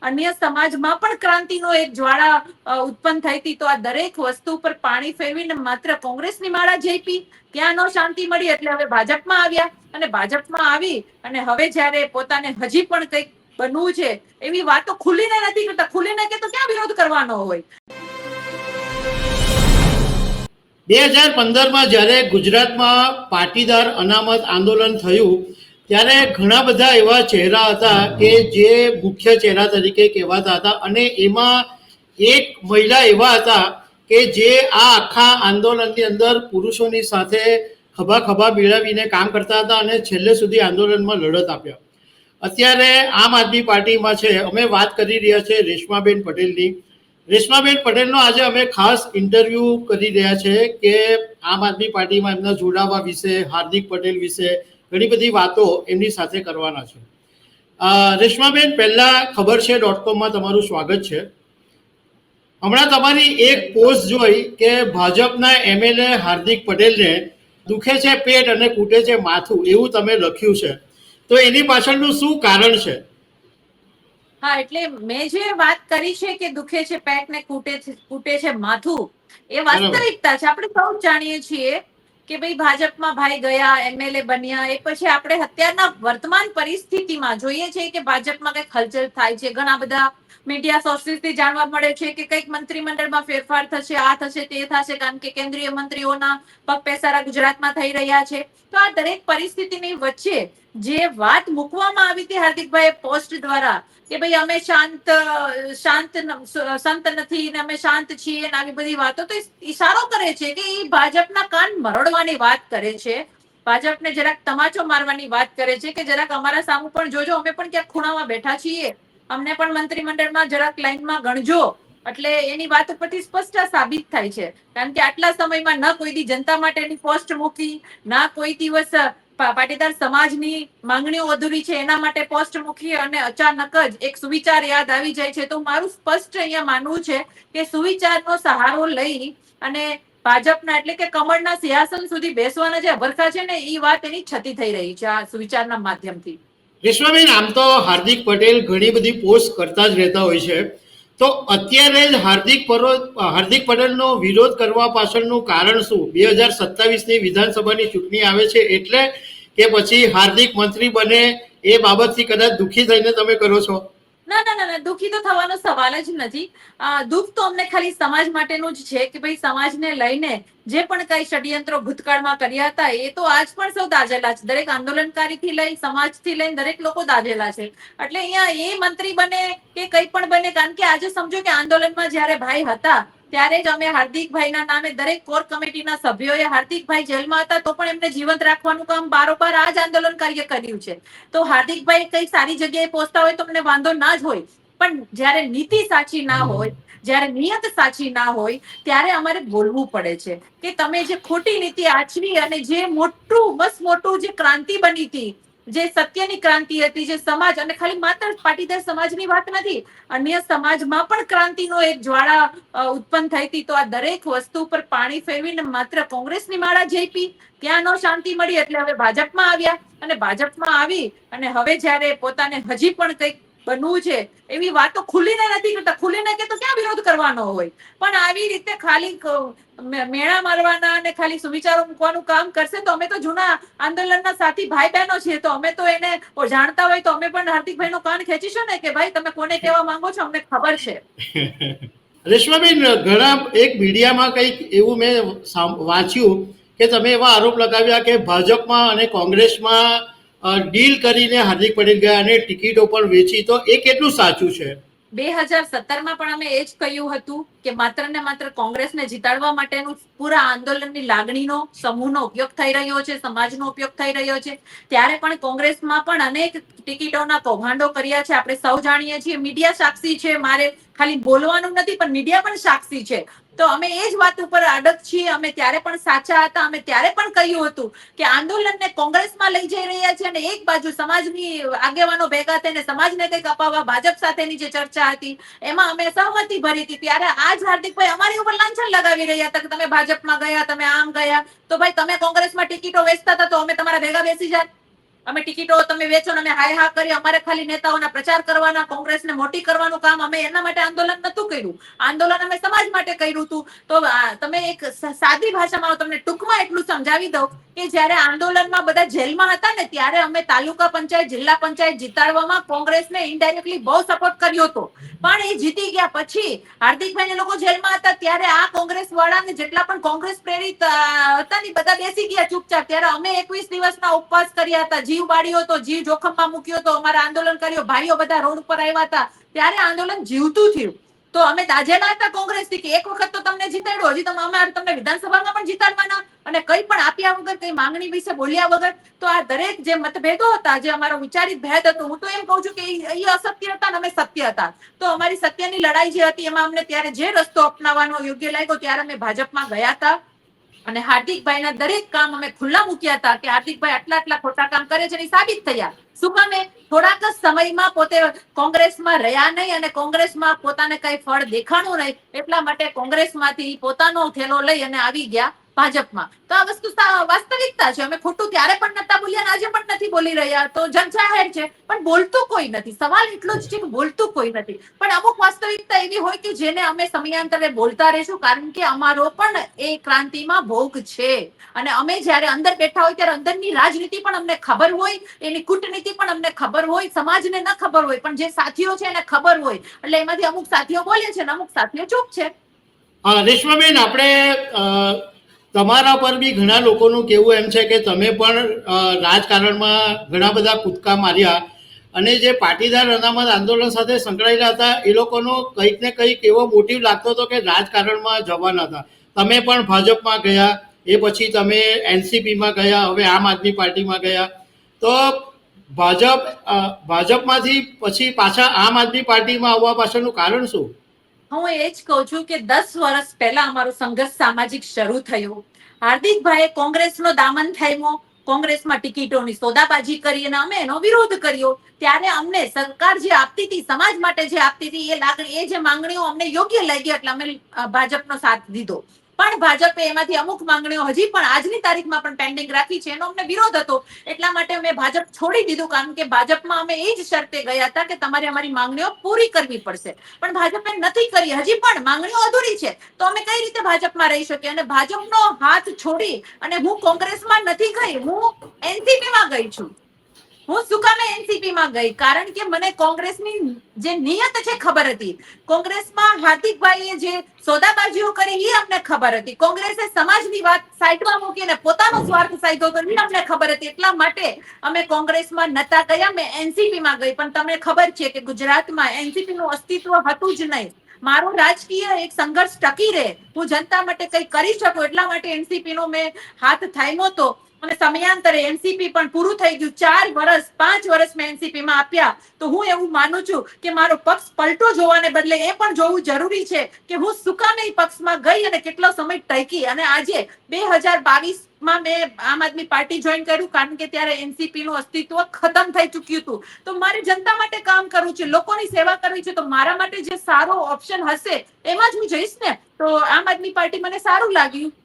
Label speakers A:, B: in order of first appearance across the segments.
A: અન્ય સમાજમાં પણ ક્રાંતિનો એક જ્વાળા ઉત્પન્ન થઈ હતી. તો આ દરેક વસ્તુ પર પાણી ફેરવીને માત્ર કોંગ્રેસની માળા જપી, ત્યાં ન શાંતિ મળી એટલે હવે ભાજપમાં આવ્યા, અને ભાજપમાં આવી અને હવે જયારે પોતાને હજી પણ કંઈક બનવું છે એવી વાતો ખુલીને નથી કરતા. ખુલીને કે તો ક્યાં વિરોધ કરવાનો હોય.
B: 2015માં જ્યારે ગુજરાતમાં પાટીદાર અનામત આંદોલન થયું ત્યારે ઘણા બધા એવા ચહેરા હતા કે જે મુખ્ય ચહેરા તરીકે કહેવાતા હતા, અને એમાં એક મહિલા એવા હતા કે જે આ આખા આંદોલનની અંદર પુરુષોની સાથે ખભા ખભા મેળવીને કામ કરતા હતા અને છેલ્લે સુધી આંદોલનમાં લડત આપ્યા. અત્યારે આમ આદમી પાર્ટીમાં છે. અમે વાત કરી રહ્યા છીએ રેશમાબેન પટેલની. રેશમાબેન પટેલનો આજે અમે ખાસ ઇન્ટરવ્યૂ કરી રહ્યા છે કે આમ આદમી પાર્ટીમાં એમના જોડાવા વિશે, હાર્દિક પટેલ વિશે ઘણી બધી વાતો એમની સાથે કરવાના છે. રેશમાબેન, પહેલાં ખબર છે .comમાં તમારું સ્વાગત છે. હમણાં તમારી એક પોસ્ટ જોઈ કે ભાજપના MLA હાર્દિક પટેલને દુખે છે પેટ અને કૂટે છે માથું, એવું તમે લખ્યું છે. તો એની પાછળનું શું કારણ છે?
A: હા, એટલે મેં જે વાત કરી છે કે દુખે છે પેટ ને કૂટે છે માથું, એ વાસ્તવિકતા છે. આપણે સૌ જાણીએ છીએ કે ભાઈ ભાજપમાં ભાઈ ગયા, MLA બન્યા, એ પછી આપણે અત્યારના વર્તમાન પરિસ્થિતિમાં જોઈએ છીએ કે ભાજપમાં કઈક હલચલ થાય છે. ઘણા બધા મીડિયા સોર્સિસથી જાણવા મળે છે કે કઈક મંત્રીમંડળમાં ફેરફાર થશે, આ થશે, તે થશે, કારણ કે કેન્દ્રીય મંત્રીઓના પગ પેસારા ગુજરાતમાં થઈ રહ્યા છે. તો આ દરેક પરિસ્થિતિની વચ્ચે જે વાત મૂકવામાં આવી હતી હાર્દિકભાઈ પોસ્ટ દ્વારા કે ભાઈ અમે સંત નથી ને અમે શાંત છીએ ને આવી બધી વાતો, તો ઈશારો કરે છે કે એ ભાજપના કાન મરોડવાની વાત કરે છે, ભાજપને જરાક તમાચો મારવાની વાત કરે છે કે જરાક અમારા સામું પણ જોજો, અમે પણ ક્યાંક ખૂણામાં બેઠા છીએ, અમને પણ મંત્રીમંડળમાં જરાક લાઈનમાં ગણજો. એટલે એની વાત ઉપરથી સ્પષ્ટ સાબિત થાય છે. કારણ કે આટલા સમયમાં ન કોઈ દી જનતા માટેની પોસ્ટ મૂકી, ના કોઈ દિવસ પાટીદાર સમાજની માંગણીઓ અધૂરી છે એના માટે પોસ્ટ મૂકી, અને અચાનક જ એક સુવિચાર યાદ આવી જાય છે. તો મારું સ્પષ્ટ અહીંયા માનવું છે કે સુવિચારનો સહારો લઈ અને ભાજપના એટલે કે કમળના સિંહાસન સુધી બેસવાના જે અભરખા છે ને, એ વાત એની છતી થઈ રહી છે આ સુવિચારના માધ્યમથી.
B: રેશમાબેન, આમ તો હાર્દિક પટેલ ઘણી બધી પોસ્ટ કરતા જ રહેતા હોય છે. તો અત્યારે જ હાર્દિક પટેલનો વિરોધ કરવા પાછળનું કારણ શું? 2027ની વિધાનસભાની ચૂંટણી આવે છે એટલે, કે પછી હાર્દિક મંત્રી બને એ બાબતથી કદાચ દુઃખી થઈને તમે કરો છો?
A: ના ના ના, દુઃખી તો થવાનો સવાલ જ નથી. દુઃખ તો અમને ખાલી સમાજ માટેનું જ છે કે ભાઈ સમાજને લઈને જે પણ કઈ ષડયંત્રો ભૂતકાળમાં કર્યા હતા એ તો આજ પણ સૌ દાઝેલા છે. દરેક આંદોલનકારીથી લઈ સમાજથી લઈને દરેક લોકો દાઝેલા છે. એટલે અહીંયા એ મંત્રી બને કે કઈ પણ બને, કારણ કે આજે સમજો કે આંદોલનમાં જયારે ભાઈ હતા ત્યારે જ અમે હાર્દિકભાઈના નામે દરેક કોર કમિટીના સભ્યોએ, હાર્દિકભાઈ જેલમાં હતા તો પણ એમને જીવંત રાખવાનું કામ બારોબાર આ જ આંદોલનકારીએ કર્યું છે. તો હાર્દિકભાઈ કઈ સારી જગ્યાએ પહોંચતા હોય તો અમને વાંધો ના જ હોય, પણ જયારે નીતિ સાચી ના હોય, જયારે નિયત સાચી ના હોય, ત્યારે અમારે બોલવું પડે છે કે તમે જે ખોટી નીતિ આચરી અને જે મોટું જે ક્રાંતિ બની હતી, જે સત્યની ક્રાંતિ હતી, જે સમાજ, અને ખાલી માત્ર પાટીદાર સમાજની વાત નથી, અન્ય સમાજમાં પણ ક્રાંતિનો એક જ્વાળા ઉત્પન્ન થઈ હતી. તો આ દરેક વસ્તુ પર પાણી ફેરવીને માત્ર કોંગ્રેસની માળા જપી, ત્યાં ન શાંતિ મળી એટલે હવે ભાજપમાં આવ્યા, અને ભાજપમાં આવી અને હવે જયારે પોતાને હજી પણ કંઈક બનવું છે એવી વાતો ખુલીને નથી કરતા. ખુલીને કે તો ક્યાં વિરોધ કરવાનો હોય, પણ આવી રીતે ખાલી મેળા મારવાના અને ખાલી સુવિચારો મૂકવાનું કામ કરશે તો અમે તો જૂના આંદોલનના સાથી ભાઈ બહેનો છીએ, તો અમે તો એને જાણતા હોય તો અમે પણ હાર્દિકભાઈ નો કાન ખેંચીશું ને કે ભાઈ તમે કોને કહેવા માંગો છો, અમને ખબર છે.
B: રેશમાબેન, ઘણા એક મીડિયામાં કંઈક એવું મેં વાંચ્યું કે તમે એવા આરોપ લગાવ્યા કે ભાજપમાં અને કોંગ્રેસમાં ડીલ કરીને હાર્દિક પટેલ ગયા અને ટિકિટો પણ વેચી. તો એ કેટલું સાચું છે?
A: 2017માં પણ અમે એ જ કહ્યું હતું કે માત્ર ને માત્ર કોંગ્રેસને જીતાડવા માટેનું પૂરા આંદોલનની લાગણીનો, સમૂહનો ઉપયોગ થઈ રહ્યો છે, સમાજનો ઉપયોગ થઈ રહ્યો છે. ત્યારે પણ કોંગ્રેસમાં પણ અનેક ટિકિટોના કૌભાંડો કર્યા છે. આપણે સૌ જાણીએ છીએ, મીડિયા સાક્ષી છે. મારે ખાલી બોલવાનું નથી, પણ મીડિયા પણ સાક્ષી છે. તો અમે એ જ વાત ઉપર અડગ છીએ. અમે ત્યારે પણ સાચા હતા. અમે ત્યારે પણ કહ્યું હતું કે આંદોલનને કોંગ્રેસમાં લઈ જઈ રહ્યા છે અને એક બાજુ સમાજની આગેવાનો ભેગા થઈને સમાજને કંઈક અપાવવા ભાજપ સાથેની જે ચર્ચા હતી એમાં અમે સહમતિ ભરી હતી. ત્યારે આજ હાર્દિકભાઈ અમારી ઉપર લાંછન લગાવી રહ્યા હતા કે તમે ભાજપમાં ગયા, તમે આમ ગયા. તો ભાઈ તમે કોંગ્રેસમાં ટિકિટો વેચતા હતા તો અમે તમારા ભેગા બેસી જાય? અમે ટિકિટો તમે વેચો ને અમે હાય હા કરી, અમારે ખાલી નેતાઓના પ્રચાર કરવાના, કોંગ્રેસને મોટી કરવાનું કામ, અમે એના માટે આંદોલન નતું કર્યું. આંદોલન અમે સમાજ માટે કર્યું હતું. તો તમે એક સાદી ભાષામાં તમને ટૂંકમાં એટલું સમજાવી દઉં કે જ્યારે આંદોલનમાં બધા જેલમાં હતા ને ત્યારે અમે તાલુકા પંચાયત, જિલ્લા પંચાયત જીતાડવામાં કોંગ્રેસને ઇનડાયરેક્ટલી બહુ સપોર્ટ કર્યો હતો. પણ એ જીતી ગયા પછી હાર્દિકભાઈ લોકો જેલમાં હતા ત્યારે આ કોંગ્રેસ વાળાને જેટલા પણ કોંગ્રેસ પ્રેરિત હતા ને બધા બેસી ગયા ચૂપચાપ. ત્યારે અમે 21 દિવસના ઉપવાસ કર્યા હતા, જીવ બાળ્યો હતો, જીવ જોખમમાં મૂક્યો હતો, અમારા આંદોલન કર્યો, ભાઈઓ બધા રોડ ઉપર આવ્યા હતા. ત્યારે આંદોલન જીવતું થયું. તો અમે દાજેલા હતા કોંગ્રેસથી કે એક વખત તો તમને જીતાડ્યો, હજી અમે તમને વિધાનસભામાં પણ જીતાડવાના, અને કઈ પણ આપ્યા વગર, કઈ માંગણી વિશે બોલ્યા વગર. તો આ દરેક જે મતભેદો હતા, જે અમારો વિચારિત ભેદ હતો, હું તો એમ કહું છું કે એ અસત્ય હતા ને અમે સત્ય હતા. તો અમારી સત્યની લડાઈ જે હતી એમાં અમને ત્યારે જે રસ્તો અપનાવવાનો યોગ્ય લાગ્યો ત્યારે અમે ભાજપમાં ગયા હતા. અને હાર્દિકભાઈના દરેક કામ અમે ખુલ્લા મૂક્યા હતા કે હાર્દિકભાઈ આટલા ખોટા કામ કરે છે, એ સાબિત થયા. શું કામે? થોડાક જ સમયમાં પોતે કોંગ્રેસમાં રહ્યા નહીં અને કોંગ્રેસમાં પોતાને કઈ ફળ દેખાણું નહીં, એટલા માટે કોંગ્રેસમાંથી પોતાનો થેલો લઈ અને આવી ગયા ભાજપમાં. તો આ વસ્તુ વાસ્તવિકતા છે. અમે ખોટું ત્યારે પણ નતા બોલ્યા, આજે પણ નથી બોલી રહ્યા. તો જગજાહેર છે, પણ બોલતું કોઈ નથી. સવાલ એટલો જ છે કે બોલતું કોઈ નથી. પણ અમુક વાસ્તવિકતા એવી હોય કે જેને અમે સમયાંતરે બોલતા રહીશું, કારણ કે અમારો પણ એ ક્રાંતિમાં ભોગ છે. અને અમે જયારે અંદર બેઠા હોય ત્યારે અંદરની રાજનીતિ પણ અમને ખબર હોય, એની કૂટનીતિ પણ અમને ખબર હોય, સમાજને ન ખબર હોય, પણ જે સાથીઓ છે એને ખબર હોય. એટલે એમાંથી અમુક સાથીઓ બોલે છે ને અમુક સાથીઓ ચૂપ છે.
B: રેશમાબેન, આપણે તમારા પર બી ઘણા લોકોનું કહેવું એમ છે કે તમે પણ રાજકારણમાં ઘણા બધા કૂદકા માર્યા, અને જે પાટીદાર અનામત આંદોલન સાથે સંકળાયેલા હતા એ લોકોનો કંઈક ને કંઈક એવો મોટિવ લાગતો હતો કે રાજકારણમાં જવાના હતા. તમે પણ ભાજપમાં ગયા, એ પછી તમે એનસીપીમાં ગયા, હવે આમ આદમી પાર્ટીમાં ગયા. તો ભાજપમાંથી પછી પાછા આમ આદમી પાર્ટીમાં આવવા પાછળનું કારણ શું?
A: હું એ જ કહું છું કે 10 વર્ષ પહેલા અમારો સંઘર્ષ સામાજિક શરૂ થયો. હાર્દિકભાઈએ કોંગ્રેસનો દામન થામ્યો, કોંગ્રેસમાં ટિકિટોની સોદાબાજી કરી અને અમે એનો વિરોધ કર્યો. ત્યારે અમને સરકાર જે આપતી હતી, સમાજ માટે જે આપતી હતી, એ જે માંગણીઓ અમને યોગ્ય લાગી એટલે અમે ભાજપનો સાથ દીધો. પણ ભાજપે એમાંથી અમુક માંગણીઓ હજી પણ આજની તારીખમાં પણ પેન્ડિંગ રાખી છે, એનો અમને વિરોધ હતો. એટલા માટે અમે ભાજપ છોડી દીધું, કારણ કે ભાજપમાં અમે એ જ શરતે ગયા હતા કે તમારે અમારી માંગણીઓ પૂરી કરવી પડશે. પણ ભાજપે નથી કરી, હજી પણ માંગણીઓ અધૂરી છે. તો અમે કઈ રીતે ભાજપમાં રહી શકીએ? અને ભાજપનો હાથ છોડી અને હું કોંગ્રેસમાં નથી ગઈ, હું એનસીપીમાં ગઈ છું. હું શું કામે એનસીપીમાં ગઈ? કારણ કે મને કોંગ્રેસની જે નિયત છે ખબર હતી. કોંગ્રેસમાં હાર્દિકભાઈએ જે સોદાબાજીઓ કરી એ અમને ખબર હતી. કોંગ્રેસે સમાજની વાત સાઈડમાં મૂકીને પોતાનો સ્વાર્થ સાધ્યો તો એ અમને ખબર હતી. એટલા માટે અમે કોંગ્રેસમાં નતા ગયા, મેં એનસીપીમાં ગઈ. પણ તમને ખબર છે કે ગુજરાતમાં એનસીપી નું અસ્તિત્વ હતું જ નહીં. મારો રાજકીય એક સંઘર્ષ ટકી રહે, હું જનતા માટે કઈ કરી શકું, એટલા માટે એનસીપી નો મેં હાથ થામ્યો હતો. અને સમયાંતરે એનસીપી પણ પૂરું થઈ ગયું. 4 વર્ષ 5 વર્ષ મેં એનસીપી માં આપ્યા. તો હું એવું માનું છું કે મારો પક્ષ પલટો જોવાને બદલે એ પણ જોવું જરૂરી છે કે હું શું કામે પક્ષમાં ગઈ અને કેટલો સમય ટકી. અને આજે 2022માં મેં આમ આદમી પાર્ટી જોઈન કર્યું, કારણ કે ત્યારે એનસીપી નું અસ્તિત્વ ખતમ થઈ ચુક્યું હતું. તો મારે જનતા માટે કામ કરવું છે, લોકોની સેવા કરવી છે. તો મારા માટે જે સારો ઓપ્શન હશે એમાં જ હું જઈશ ને. તો આમ આદમી પાર્ટી મને સારું લાગ્યું.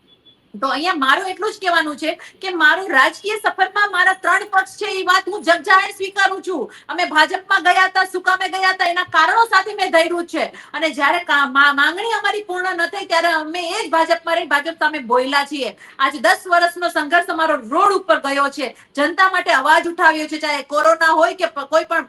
A: તો અહીંયા મારું એટલું જ કહેવાનું છે કે મારું રાજકીય સફરમાં મારા 3 પક્ષ છે, એ વાત હું જગજાહેર સ્વીકારું છું. અમે ભાજપમાં ગયા હતા, શું કામે ગયા હતા, એના કારણો સાથે મેં ધૈર્યું છે. અને જ્યારે માંગણી અમારી પૂર્ણ ન થઈ ત્યારે અમે એ જ ભાજપમાં રહી ભાજપ સામે બોલ્યા છીએ. આજે 10 વર્ષનો સંઘર્ષ અમારો રોડ ઉપર ગયો છે, જનતા માટે અવાજ ઉઠાવ્યો છે. ચાહે કોરોના હોય કે કોઈ પણ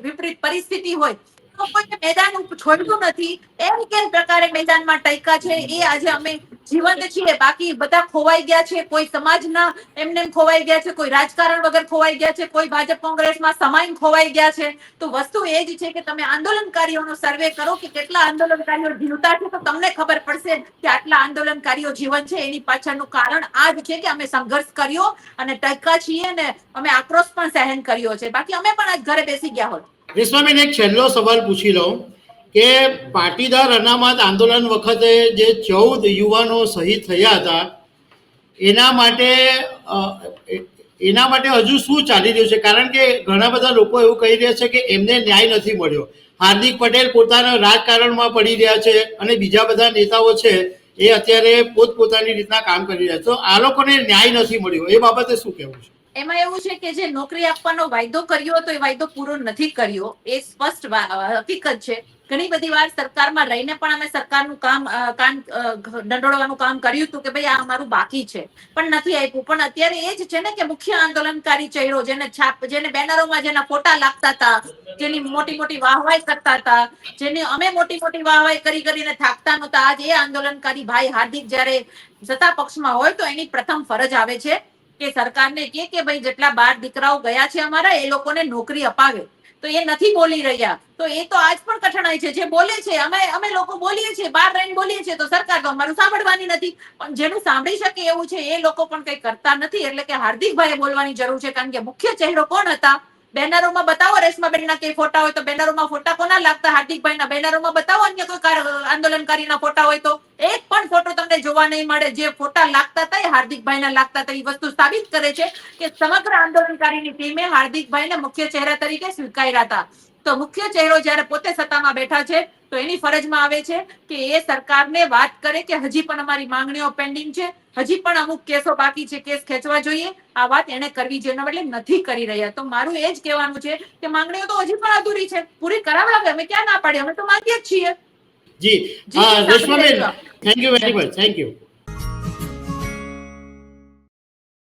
A: વિપરીત પરિસ્થિતિ હોય, તો કોઈ મેદાન છોડતું નથી. એમ કેમ પ્રકારે મેદાનમાં ટક્યા છે, એ આજે અમે જીવંત છીએ. બાકી બધા ખોવાઈ ગયા છે. કોઈ સમાજના એમને ખોવાઈ ગયા છે, કોઈ રાજકારણ વગર ખોવાઈ ગયા છે, કોઈ ભાજપ કોંગ્રેસમાં સમાઈને ખોવાઈ ગયા છે. તો વસ્તુ એ જ છે કે તમે આંદોલનકારીઓનો સર્વે કરો કે કેટલા આંદોલનકારીઓ જીવતા છે, તો તમને ખબર પડશે કે આટલા આંદોલનકારીઓ જીવન છે. એની પાછળનું કારણ આ જ છે કે અમે સંઘર્ષ કર્યો અને ટક્યા છીએ અને અમે આક્રોશ પણ સહન કર્યો છે. બાકી અમે પણ આજ ઘરે બેસી ગયા હોત.
B: રેશમાબેન, એક છેલ્લો સવાલ પૂછી લઉં કે પાટીદાર અનામત આંદોલન વખતે જે 14 યુવાનો શહીદ થયા હતા, એના માટે હજુ શું ચાલી રહ્યું છે? કારણ કે ઘણા બધા લોકો એવું કહી રહ્યા છે કે એમને ન્યાય નથી મળ્યો. હાર્દિક પટેલ પોતાના રાજકારણમાં પડી રહ્યા છે અને બીજા બધા નેતાઓ છે એ અત્યારે પોતપોતાની રીતના કામ કરી રહ્યા છે. તો આ લોકોને ન્યાય નથી મળ્યો, એ બાબતે શું કહેવું છે?
A: એમાં એવું છે કે જે નોકરી આપવાનો વાયદો કર્યો હતો એ વાયદો પૂરો નથી કર્યો, એ સ્પષ્ટ હકીકત છે. ઘણી બધી વાર સરકારમાં રહીને પણ અમે સરકારનું કાન દંડોળવાનું કામ કર્યું હતું કે ભાઈ આ અમારું બાકી છે, પણ નથી આપ્યું. પણ અત્યારે એ જ છે ને કે મુખ્ય આંદોલનકારી ચહેરો જેને બેનરોમાં જેના ફોટા લાગતા હતા, જેની મોટી મોટી વાહવાઈ કરતા હતા, જેને અમે મોટી મોટી વાહવાઈ કરીને થાકતા નહોતા, આજ એ આંદોલનકારી ભાઈ હાર્દિક જયારે સત્તા પક્ષમાં હોય તો એની પ્રથમ ફરજ આવે છે કે સરકારને કે ભાઈ જેટલા 12 દીકરાઓ ગયા છે અમારા એ લોકોને નોકરી અપાવે. તો એ નથી બોલી રહ્યા, તો એ તો આજ પણ કઠણાઈ છે. જે બોલે છે અમે લોકો બોલીએ છીએ, બહાર રહીને બોલીએ છીએ, તો સરકાર તો અમારું સાંભળવાની નથી. પણ જેનું સાંભળી શકે એવું છે એ લોકો પણ કઈ કરતા નથી. એટલે કે હાર્દિકભાઈએ બોલવાની જરૂર છે, કારણ કે મુખ્ય ચહેરો કોણ હતા? બેનરોમાં બતાવો રેશમાબેનના કે ફોટા હોય તો બેનરોમાં ફોટા કોના લાગતા? હાર્દિકભાઈના. બેનરોમાં બતાવો અન્ય કોઈ આંદોલનકારીના ફોટા હોય તો એક પણ ફોટો તમને જોવા નહીં મળે. જે ફોટા લાગતા હતા એ હાર્દિકભાઈના લાગતા હતા. એ વસ્તુ સાબિત કરે છે કે સમગ્ર આંદોલનકારીની ટીમે હાર્દિકભાઈને મુખ્ય ચહેરા તરીકે સ્વીકાર્યા હતા. તો મુખ્ય ચહેરો જયારે પોતે સત્તામાં બેઠા છે તો એની ફરજમાં આવે છે કે એ સરકારને વાત કરે કે હજી પણ અમારી માંગણીઓ પેન્ડિંગ છે, હજી પણ અમુક કેસો બાકી છે, કેસ ખેંચવા જોઈએ. આ વાત એને કરવી જોઈએ, એટલે નથી કરી રહ્યા. તો મારું એ જ કહેવાનું છે કે માંગણીઓ તો હજી પણ અધૂરી છે, પૂરી કરાવડાવે. અમે ક્યાં ના પાડીએ, અમે તો માંગીએ જ છીએ.
B: જી
A: જી જી, સાંભળી
B: રેશમાબેન,
A: લેજો.
B: Thank you very much, thank you.